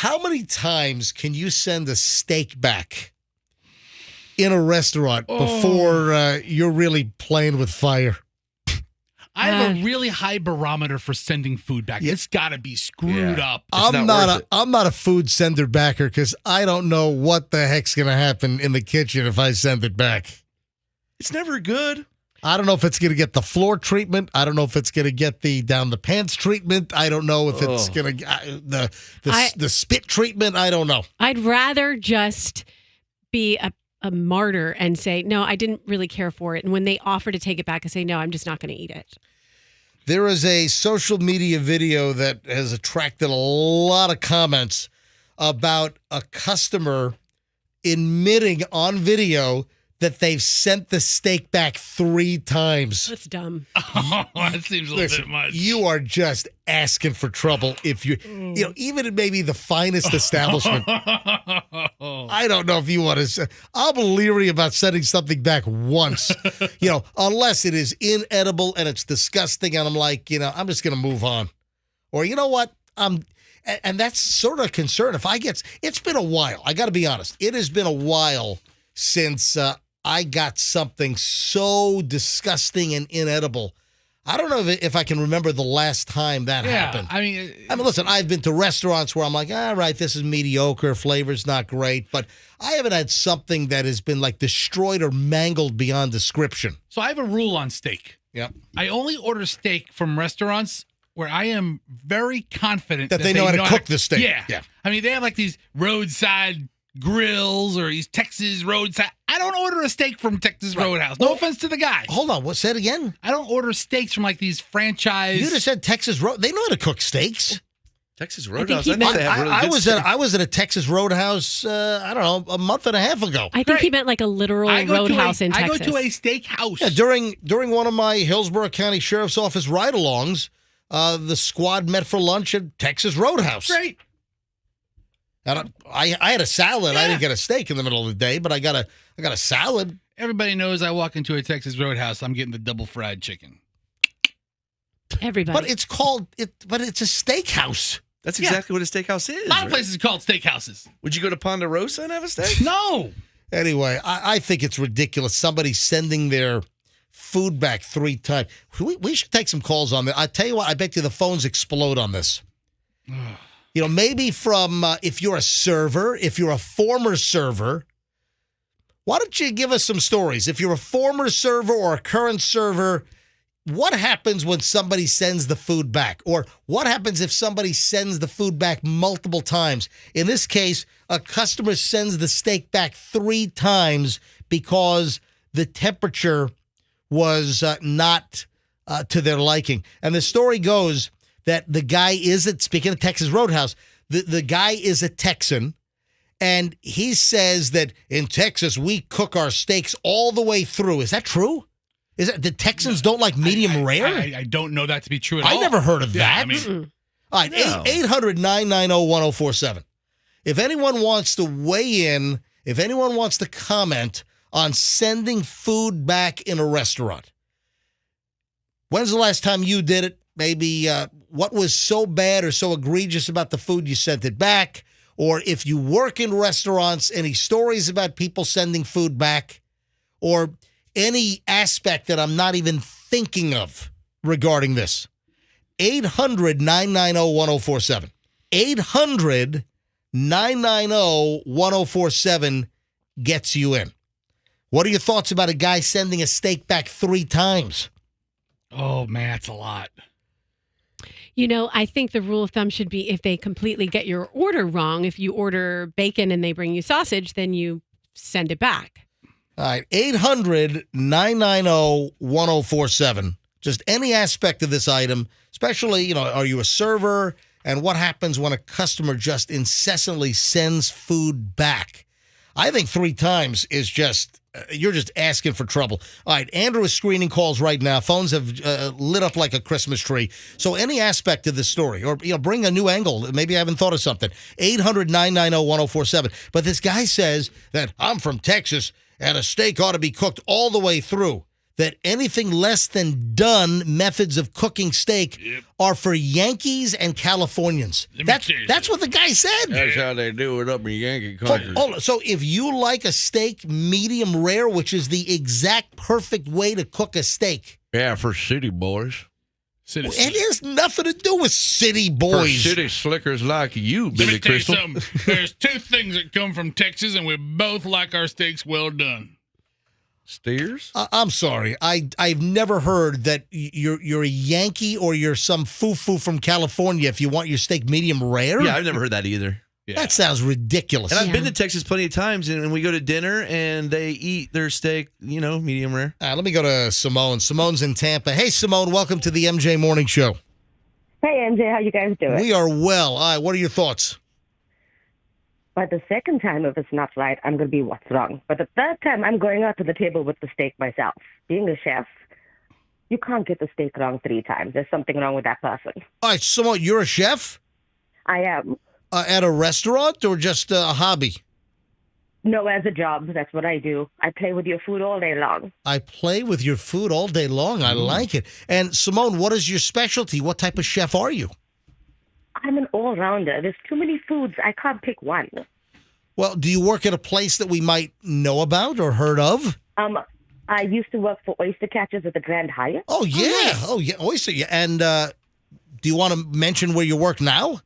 How many times can you send a steak back in a restaurant before you're really playing with fire? I have a really high barometer for sending food back. It's got to be screwed up. I'm not a food sender backer because I don't know what the heck's going to happen in the kitchen if I send it back. It's never good. I don't know if it's going to get the floor treatment. I don't know if it's going to get the down the pants treatment. I don't know if it's going to the spit treatment. I don't know. I'd rather just be a martyr and say, no, I didn't really care for it. And when they offer to take it back, I say, no, I'm just not going to eat it. There is a social media video that has attracted a lot of comments about a customer admitting on video that they've sent the steak back 3 times. That's dumb. That seems a little bit much. You are just asking for trouble if even in maybe the finest establishment. I don't know if you want to. I'm leery about sending something back once, unless it is inedible and it's disgusting, and I'm like, I'm just going to move on. Or you know what? And that's sort of a concern. It's been a while. I got to be honest. It has been a while since I got something so disgusting and inedible. I don't know if I can remember the last time that happened. I mean, listen, I've been to restaurants where I'm like, all right, this is mediocre, flavor's not great, but I haven't had something that has been like destroyed or mangled beyond description. So I have a rule on steak. Yep. I only order steak from restaurants where I am very confident that they know how to cook the steak. Yeah. I mean, they have like these roadside grills or these Texas roadside. I don't order a steak from Texas Roadhouse. No offense to the guy. Hold on. What's that again? I don't order steaks from like these franchise. You just said Texas Road. They know how to cook steaks. Texas Roadhouse. I was at a Texas Roadhouse, I don't know, a month and a half ago. I think he meant like a literal roadhouse in Texas. I go to a steak house. Yeah, during one of my Hillsborough County Sheriff's Office ride-alongs, the squad met for lunch at Texas Roadhouse. Great. And I had a salad. Yeah. I didn't get a steak in the middle of the day, but I got a salad. Everybody knows I walk into a Texas Roadhouse, I'm getting the double fried chicken. Everybody. But it's a steakhouse. That's exactly what a steakhouse is. A lot of places are called steakhouses. Would you go to Ponderosa and have a steak? No. Anyway, I think it's ridiculous. Somebody sending their food back 3 times. We should take some calls on that. I tell you what, I bet you the phones explode on this. Maybe from if you're a server, if you're a former server, why don't you give us some stories? If you're a former server or a current server, what happens when somebody sends the food back? Or what happens if somebody sends the food back multiple times? In this case, a customer sends the steak back 3 times because the temperature was not to their liking. And the story goes that the guy speaking of Texas Roadhouse, the guy is a Texan, and he says that in Texas, we cook our steaks all the way through. Is that true? Is that the Texans don't like medium rare? I don't know that to be true at all. I never heard of that. All right, No. 800-990-1047. If anyone wants to weigh in, if anyone wants to comment on sending food back in a restaurant, when's the last time you did it? Maybe what was so bad or so egregious about the food you sent it back? Or if you work in restaurants, any stories about people sending food back? Or any aspect that I'm not even thinking of regarding this? 800-990-1047. 800-990-1047 gets you in. What are your thoughts about a guy sending a steak back 3 times? Oh, man, that's a lot. I think the rule of thumb should be if they completely get your order wrong, if you order bacon and they bring you sausage, then you send it back. All right, 800-990-1047. Just any aspect of this item, especially, are you a server? And what happens when a customer just incessantly sends food back? I think 3 times is just, you're just asking for trouble. All right, Andrew is screening calls right now. Phones have lit up like a Christmas tree. So any aspect of this story, or bring a new angle. Maybe I haven't thought of something. 800-990-1047. But this guy says that I'm from Texas and a steak ought to be cooked all the way through. that anything less than done methods of cooking steak are for Yankees and Californians. That's what the guy said. That's how they do it up in Yankee country. So if you like a steak medium rare, which is the exact perfect way to cook a steak. Yeah, for city boys. It has nothing to do with city For boys. city slickers like you, Let Billy me tell you Crystal. something. There's two things that come from Texas, and we both like our steaks well done. Steers? I'm sorry. I've never heard that you're a Yankee or you're some foo-foo from California if you want your steak medium rare. Yeah, I've never heard that either. Yeah. That sounds ridiculous. And I've been to Texas plenty of times, and we go to dinner, and they eat their steak, medium rare. Let me go to Simone. Simone's in Tampa. Hey, Simone, welcome to the MJ Morning Show. Hey, MJ, how you guys doing? We are well. All right, what are your thoughts? But the second time, if it's not right, I'm going to be what's wrong. But the third time, I'm going out to the table with the steak myself. Being a chef, you can't get the steak wrong 3 times. There's something wrong with that person. All right, Simone, you're a chef? I am. At a restaurant or just a hobby? No, as a job, that's what I do. I play with your food all day long. I play with your food all day long. I like it. And Simone, what is your specialty? What type of chef are you? I'm an all-rounder. There's too many foods. I can't pick one. Well, do you work at a place that we might know about or heard of? I used to work for oyster catchers at the Grand Hyatt. Oh, yeah. Oh, yeah. Oyster. Yeah. And do you want to mention where you work now?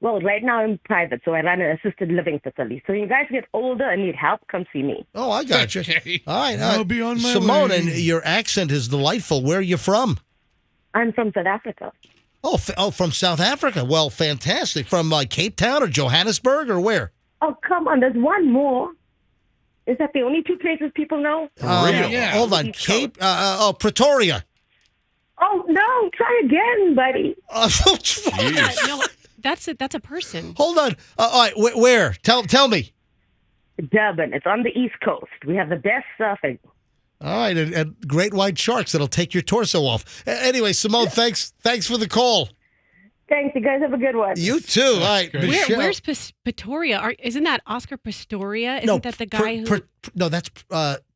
Well, right now I'm private, so I run an assisted living facility. So when you guys get older and need help, come see me. Oh, I got you. Okay. All right. I'll be on my Simone, way. and your accent is delightful. Where are you from? I'm from South Africa. Oh, from South Africa. Well, fantastic. From Cape Town or Johannesburg or where? Oh, come on. There's one more. Is that the only 2 places people know? Yeah. Hold on. East Cape, Pretoria. Oh, no. Try again, buddy. No, that's a person. Hold on. All right. Where? Tell me. Durban. It's on the East Coast. We have the best surfing. All right. And great white sharks that'll take your torso off. Anyway, Simone, thanks for the call. Thanks. You guys have a good one. You too. All right. great. Michelle. Where's Pretoria? Isn't that Oscar Pistoria? Isn't that the guy who? No, that's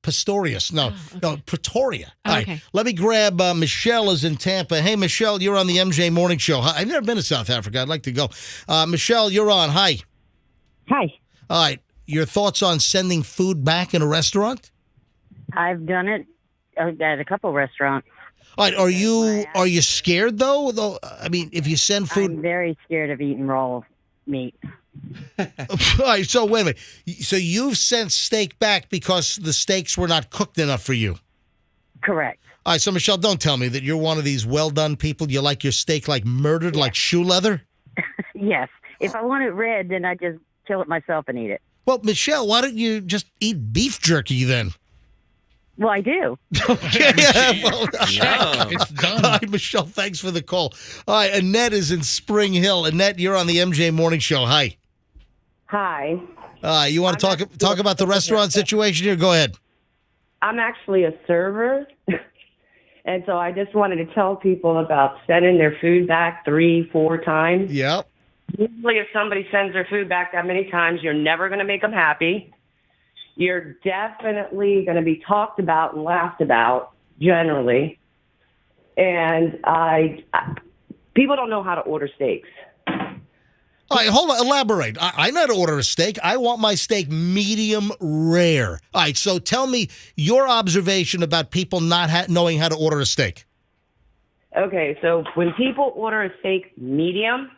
Pistorius. No, okay. no, Pretoria. Oh, All right. okay. Let me grab Michelle is in Tampa. Hey, Michelle, you're on the MJ Morning Show. I've never been to South Africa. I'd like to go. Michelle, you're on. Hi. Hi. All right. Your thoughts on sending food back in a restaurant? I've done it at a couple restaurants. All right. Are you scared though? I mean, if you send food. I'm very scared of eating raw meat. All right. So wait a minute. So you've sent steak back because the steaks were not cooked enough for you. Correct. All right. So Michelle, don't tell me that you're one of these well done people. You like your steak like murdered, like shoe leather. Yes. If I want it red, then I just kill it myself and eat it. Well, Michelle, why don't you just eat beef jerky then? Well, I do. Okay. Well, It's done. all right, Michelle, thanks for the call. All right, Annette is in Spring Hill. Annette, you're on the MJ Morning Show. Hi. Hi. You want to talk about the restaurant situation here? Go ahead. I'm actually a server. And so I just wanted to tell people about sending their food back 3-4 times. Yep. Usually if somebody sends their food back that many times, you're never going to make them happy. You're definitely going to be talked about and laughed about, generally. And people don't know how to order steaks. All right, hold on. Elaborate. I know how to order a steak. I want my steak medium rare. All right, so tell me your observation about people not knowing how to order a steak. Okay, so when people order a steak medium,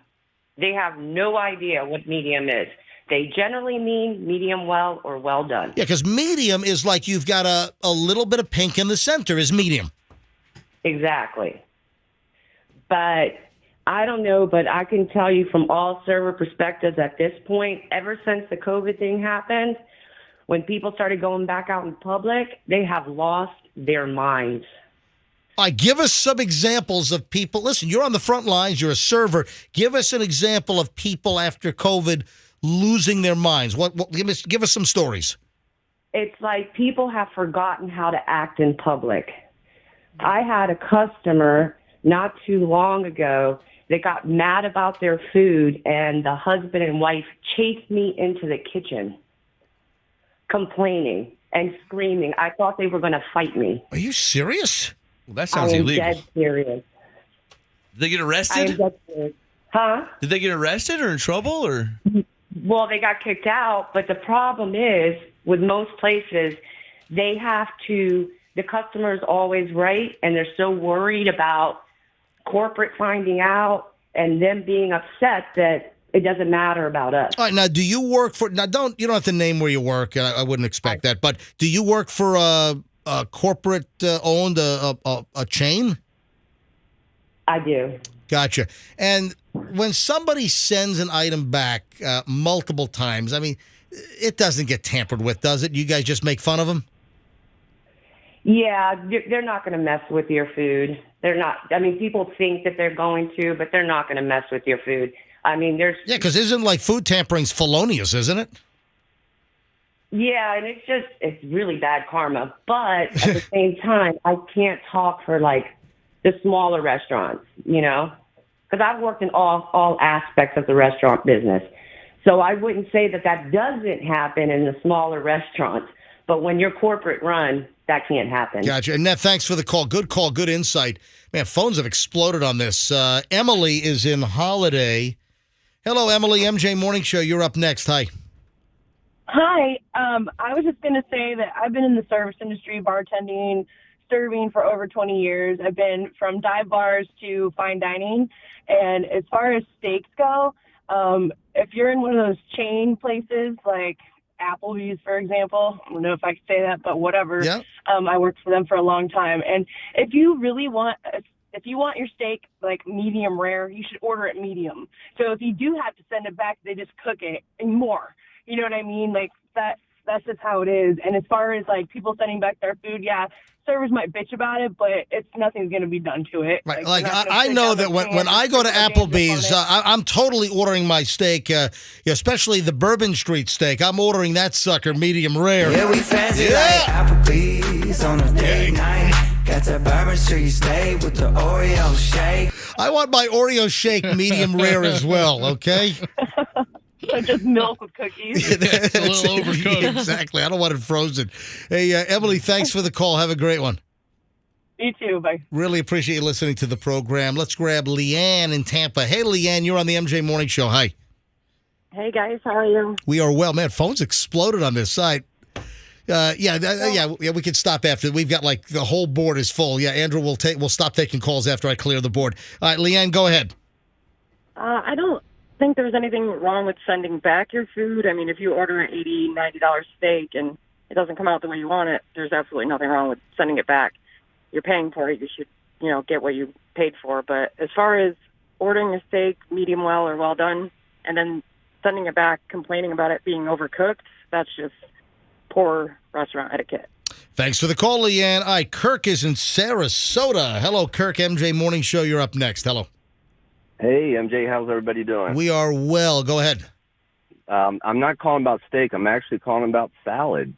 they have no idea what medium is. They generally mean medium well or well done. Yeah, because medium is like you've got a little bit of pink in the center is medium. Exactly. But I don't know, but I can tell you from all server perspectives at this point, ever since the COVID thing happened, when people started going back out in public, they have lost their minds. All right, give us some examples of people. Listen, you're on the front lines. You're a server. Give us an example of people after COVID losing their minds. Give us some stories. It's like people have forgotten how to act in public. I had a customer not too long ago that got mad about their food, and the husband and wife chased me into the kitchen complaining. and screaming. I thought they were going to fight me. Are you serious? Well, that I sounds am illegal. dead serious. Did they get I am arrested? dead serious. Huh? Did they get arrested or in trouble or? Well, they got kicked out, but the problem is with most places, they have to, the customer's always right, and they're so worried about corporate finding out and them being upset that it doesn't matter about us. All right, now do you work for? Now, you don't have to name where you work. I wouldn't expect that. But do you work for a corporate owned a chain? I do. Gotcha. And when somebody sends an item back multiple times, I mean, it doesn't get tampered with, does it? You guys just make fun of them? Yeah, they're not going to mess with your food. They're not. I mean, people think that they're going to, but they're not going to mess with your food. I mean, there's. Yeah, because isn't like food tampering's felonious, isn't it? Yeah, and it's really bad karma. But at the same time, I can't talk for like the smaller restaurants, you know, because I've worked in all aspects of the restaurant business. So I wouldn't say that doesn't happen in the smaller restaurants. But when you're corporate run, that can't happen. Gotcha. And Ned, thanks for the call. Good call. Good insight. Man, phones have exploded on this. Emily is in Holiday. Hello, Emily. MJ Morning Show. You're up next. Hi. Hi. I was just going to say that I've been in the service industry, bartending, serving for over 20 years. I've been from dive bars to fine dining. And as far as steaks go, if you're in one of those chain places like Applebee's, for example, I don't know if I can say that, but whatever. Yeah. I worked for them for a long time. And if you really want your steak like medium rare, you should order it medium. So if you do have to send it back, they just cook it and more. You know what I mean? Like that's just how it is. And as far as like people sending back their food, yeah, servers might bitch about it, but nothing's going to be done to it. Right. Like I know that when I go to Applebee's, I'm totally ordering my steak, especially the Bourbon Street steak. I'm ordering that sucker medium rare. Yeah, we fancy like Applebee's on a date night. Got that Bourbon Street steak with the Oreo shake. I want my Oreo shake medium rare as well, okay? Just milk with cookies. It's a little overcooked. Exactly. I don't want it frozen. Hey, Emily, thanks for the call. Have a great one. You too. Bye. Really appreciate you listening to the program. Let's grab Leanne in Tampa. Hey, Leanne, you're on the MJ Morning Show. Hi. Hey, guys. How are you? We are well. Man, phones exploded on this side. Yeah, we can stop after. We've got like the whole board is full. Yeah, Andrew, we'll stop taking calls after I clear the board. All right, Leanne, go ahead. I don't think there's anything wrong with sending back your food. I mean, if you order an $80, $90 steak and it doesn't come out the way you want it, there's absolutely nothing wrong with sending it back. You're paying for it. You should, get what you paid for. But as far as ordering a steak medium well or well done and then sending it back, complaining about it being overcooked, that's just poor restaurant etiquette. Thanks for the call, Leanne. All right, Kirk is in Sarasota. Hello, Kirk. MJ Morning Show. You're up next. Hello. Hey, MJ, how's everybody doing? We are well. Go ahead. I'm not calling about steak. I'm actually calling about salad.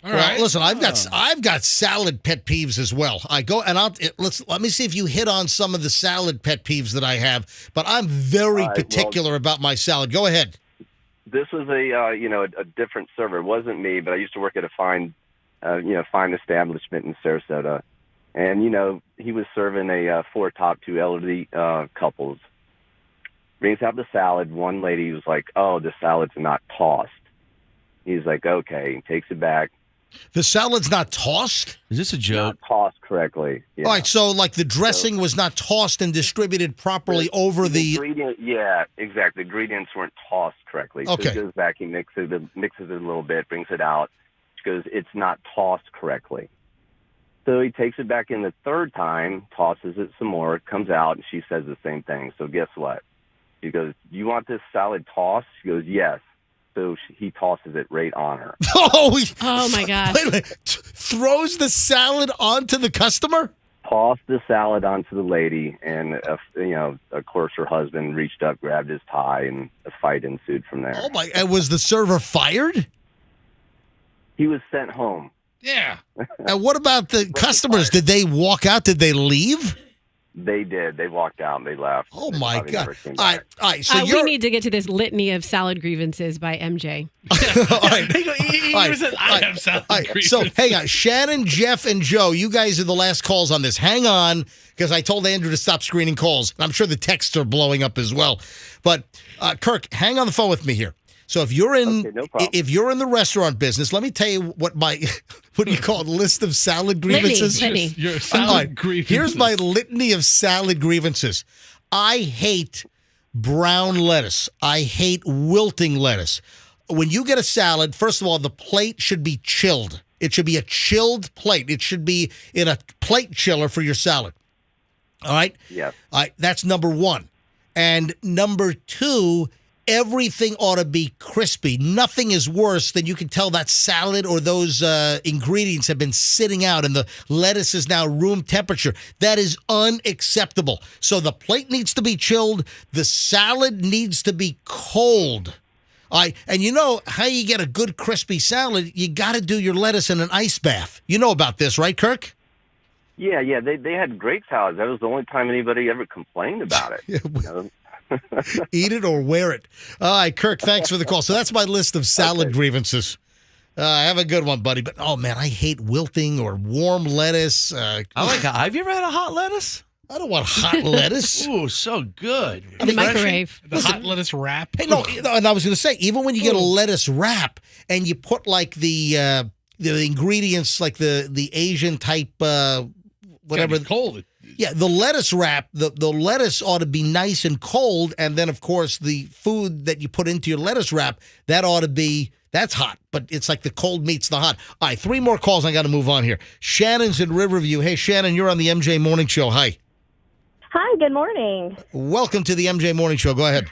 All right. Well, listen, I've got salad pet peeves as well. I go and let me see if you hit on some of the salad pet peeves that I have. But I'm very particular about my salad. Go ahead. This was a different server. It wasn't me, but I used to work at a fine establishment in Sarasota. And, he was serving a four top, two elderly couples. Brings out the salad. One lady was like, oh, the salad's not tossed. He's like, okay. He takes it back. The salad's not tossed? Is this a joke? Not tossed correctly. Yeah. All right, so like the dressing was not tossed and distributed properly over the... Yeah, exactly. The ingredients weren't tossed correctly. Okay. So he goes back, he mixes it a little bit, brings it out. She goes, it's not tossed correctly. So he takes it back in the third time, tosses it some more, it comes out, and she says the same thing. So guess what? He goes, you want this salad tossed? She goes, yes. So he tosses it right on her. Oh my gosh. Wait a minute. Throws the salad onto the customer? Tossed the salad onto the lady, and, of course, her husband reached up, grabbed his tie, and a fight ensued from there. Oh, my. And was the server fired? He was sent home. Yeah. And what about the customers? Did they walk out? Did they leave? They did. They walked out and they left. Oh, They my probably God. never came All right. back. All right. So we need to get to this litany of salad grievances by MJ. All right. He All right. said, I have salad All right, grievances. so hang on. Shannon, Jeff, and Joe, you guys are the last calls on this. Hang on, because I told Andrew to stop screening calls. I'm sure the texts are blowing up as well. But Kirk, hang on the phone with me here. So if you're in Okay, no problem. if you're in the restaurant business, let me tell you what my what do you call it? List of salad grievances. Litany. Your salad All right, grievances. here's my litany of salad grievances. I hate brown lettuce. I hate wilting lettuce. When you get a salad, first of all, the plate should be chilled. It should be a chilled plate. It should be in a plate chiller for your salad. All right? Yes. All right, that's number one. And number two, everything ought to be crispy. Nothing is worse than you can tell that salad or those ingredients have been sitting out and the lettuce is now room temperature. That is unacceptable. So the plate needs to be chilled. The salad needs to be cold. All right, and you know how you get a good crispy salad? You got to do your lettuce in an ice bath. You know about this, right, Kirk? Yeah. They had great salads. That was the only time anybody ever complained about it. Yeah, you know? Eat it or wear it. All right, Kirk, thanks for the call. So that's my list of salad Okay. grievances. Have a good one, buddy. But, oh, man, I hate wilting or warm lettuce. Have you ever had a hot lettuce? I don't want hot lettuce. Ooh, so good. In the microwave. The hot lettuce wrap. Hey, no, and I was going to say, even when you get a lettuce wrap and you put like the ingredients, like the Asian type, whatever. Gotta be cold. Yeah, the lettuce wrap, the lettuce ought to be nice and cold. And then, of course, the food that you put into your lettuce wrap, that ought to be, that's hot. But it's like the cold meets the hot. All right, 3 more calls. I got to move on here. Shannon's in Riverview. Hey, Shannon, you're on the MJ Morning Show. Hi. Hi, good morning. Welcome to the MJ Morning Show. Go ahead.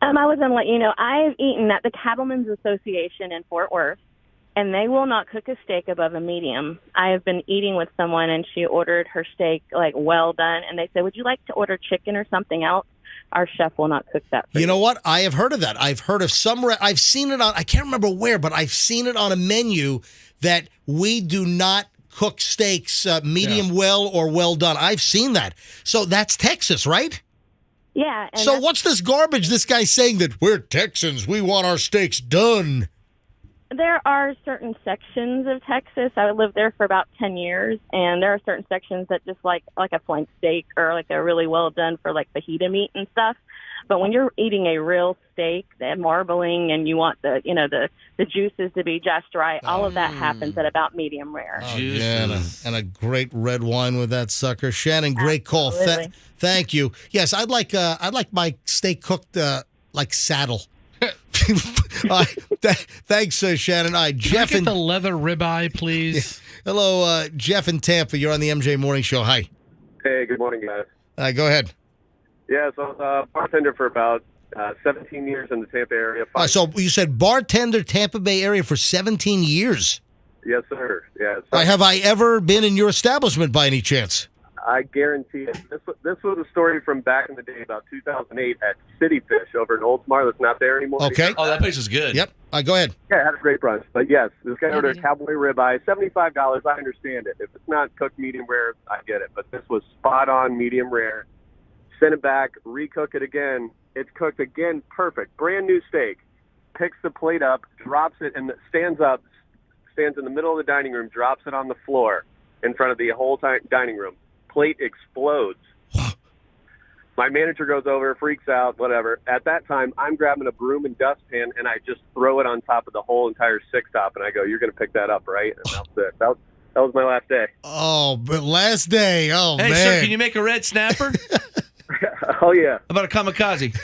I was going to let you know, I've eaten at the Cattlemen's Association in Fort Worth, and they will not cook a steak above a medium. I have been eating with someone, and she ordered her steak, like, well done, and they said, would you like to order chicken or something else? Our chef will not cook that for You know what? I have heard of that. I've heard of some, I've seen it on, I can't remember where, but I've seen it on a menu that we do not cook steaks medium well or well done. I've seen that. So that's Texas, right? Yeah. And So what's this garbage this guy's saying that we're Texans, we want our steaks done? there are certain sections of Texas. I lived there for about 10 years, and there are certain sections that just like a flank steak or like a really well done for like fajita meat and stuff. But when you're eating a real steak, that marbling, and you want the juices to be just right, all of that happens at about medium rare. Oh, yeah, and a great red wine with that sucker. Shannon, great call. Absolutely. Thank you. Yes, I'd like my steak cooked like saddle. Thanks, Shannon. Jeff Can I get and the leather ribeye, please. Hello, Jeff in Tampa. You're on the MJ Morning Show. Hi. Hey, good morning, guys. Go ahead. Yeah, so I was a bartender for about 17 years in the Tampa area. So you said bartender, Tampa Bay area for 17 years. Yes, sir. Yeah. So Have I ever been in your establishment by any chance? I guarantee it. This was a story from back in the day, about 2008, at City Fish over in Oldsmar. That's not there anymore. Okay. Oh, that place is good. Yep. Go ahead. Yeah, I had a great brunch. But yes, this guy ordered a cowboy ribeye, $75. I understand it. If it's not cooked medium rare, I get it. But this was spot on medium rare. Send it back, recook it again. It's cooked again, perfect. Brand new steak. Picks the plate up, drops it, and stands in the middle of the dining room, drops it on the floor in front of the whole dining room. Plate explodes. My manager goes over, freaks out, whatever. At that time, I'm grabbing a broom and dustpan, and I just throw it on top of the whole entire six top, and I go, "You're going to pick that up, right?" And that's it. That was my last day. Oh, but last day. Oh, Hey, man. sir, can you make a red snapper? Oh, yeah. How about a kamikaze?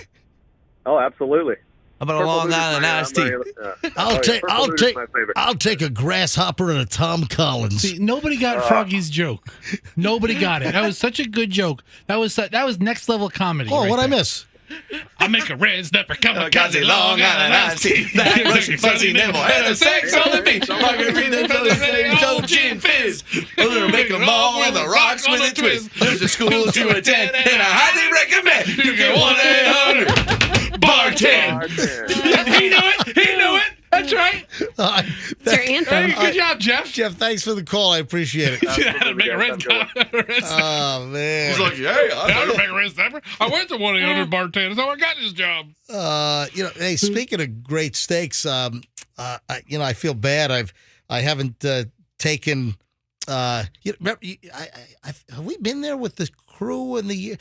Oh, absolutely. How about a Long Island iced tea? I'll take a grasshopper and a Tom Collins. See, nobody got Froggy's joke. Nobody got it. That was such a good joke. That was next level comedy. Oh, right what'd I there. miss? I make a red snapper, Kamikaze, Long Island iced tea. That rushy, fuzzy nibble, and a sex on the beach. Margarita, fuzzy, old gin fizz. We'll make them all on the rocks with a twist. There's a school to attend, and I highly recommend you get 1-800 bartend. He knew it. That's right. Is there anthem. Hey, good job, Jeff. Jeff, thanks for the call. I appreciate it. How to make a red Oh, man. He's like, hey, how to make a red snapper. I went to 1-800 bartender. That's how I got this job. Hey, speaking of great steaks, I feel bad. I haven't taken. Have we been there with the crew and the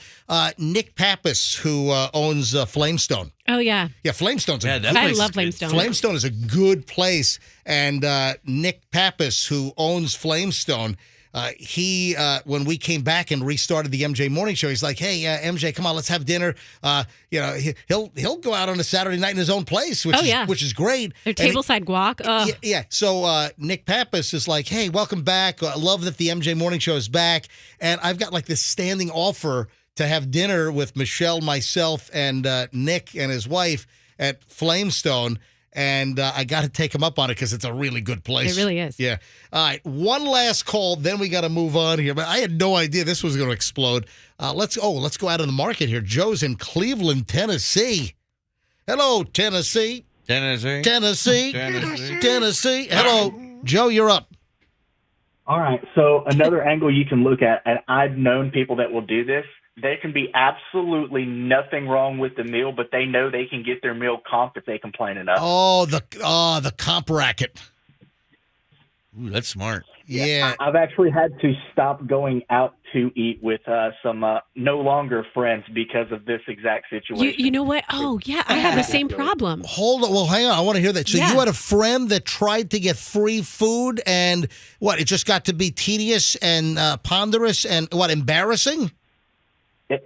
Nick Pappas, who owns Flamestone? Oh yeah, Flamestone's I love Flamestone. Flamestone is a good place, and Nick Pappas, who owns Flamestone. He when we came back and restarted the MJ Morning Show, he's like, "Hey, MJ, come on, let's have dinner." He'll go out on a Saturday night in his own place, which is great. Their tableside guac. Yeah. So Nick Pappas is like, "Hey, welcome back. I love that the MJ Morning Show is back, and I've got like this standing offer to have dinner with Michelle, myself, and Nick and his wife at Flamestone." And I got to take him up on it because it's a really good place. It really is. Yeah. All right. One last call, then we got to move on here. But I had no idea this was going to explode. Let's go out of the market here. Joe's in Cleveland, Tennessee. Hello, Tennessee. Tennessee. Hello, Joe. You're up. All right. So another angle you can look at, and I've known people that will do this. There can be absolutely nothing wrong with the meal, but they know they can get their meal comped if they complain enough. Oh, the comp racket. Ooh, that's smart. Yeah. I've actually had to stop going out to eat with some no longer friends because of this exact situation. You know what? Oh, yeah. I have the same problem. Hold on. Well, hang on. I want to hear that. So you had a friend that tried to get free food, and what? It just got to be tedious and ponderous and embarrassing?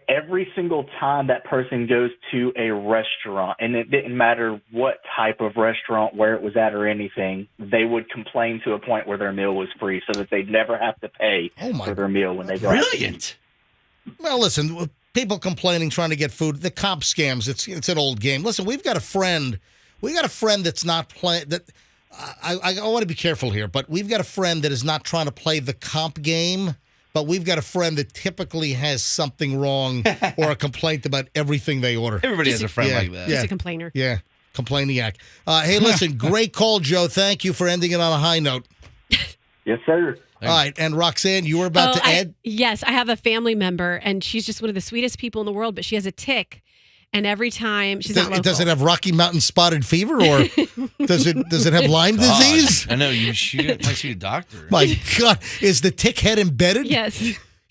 Every single time that person goes to a restaurant, and it didn't matter what type of restaurant, where it was at or anything, they would complain to a point where their meal was free so that they'd never have to pay for their meal when they go out to eat. Well, listen, people complaining, trying to get food, the comp scams, it's an old game. Listen, we've got a friend that's not playing, that I want to be careful here, but we've got a friend that is not trying to play the comp game. But we've got a friend that typically has something wrong or a complaint about everything they order. Everybody has a friend like that. Just a complainer. Yeah, complainiac. Hey, listen, great call, Joe. Thank you for ending it on a high note. Yes, sir. All right, and Roxanne, you were about to add? Yes, I have a family member, and she's just one of the sweetest people in the world, but she has a tick. And every time she's not local. Does it have Rocky Mountain spotted fever, or does it have Lyme disease? I know you might see a doctor. My God, is the tick head embedded? Yes.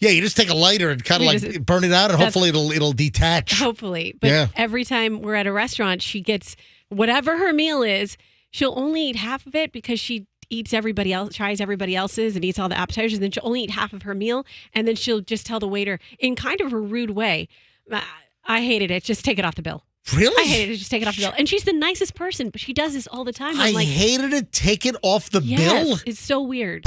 Yeah, you just take a lighter and kind of burn it out, and hopefully it'll detach. Hopefully, but every time we're at a restaurant, she gets whatever her meal is. She'll only eat half of it because she eats everybody else, tries everybody else's, and eats all the appetizers. And then she'll only eat half of her meal, and then she'll just tell the waiter in kind of a rude way. I hated it. Just take it off the bill. Really? I hated it. Just take it off the bill. And she's the nicest person, but she does this all the time. I hated it. Take it off the bill? It's so weird.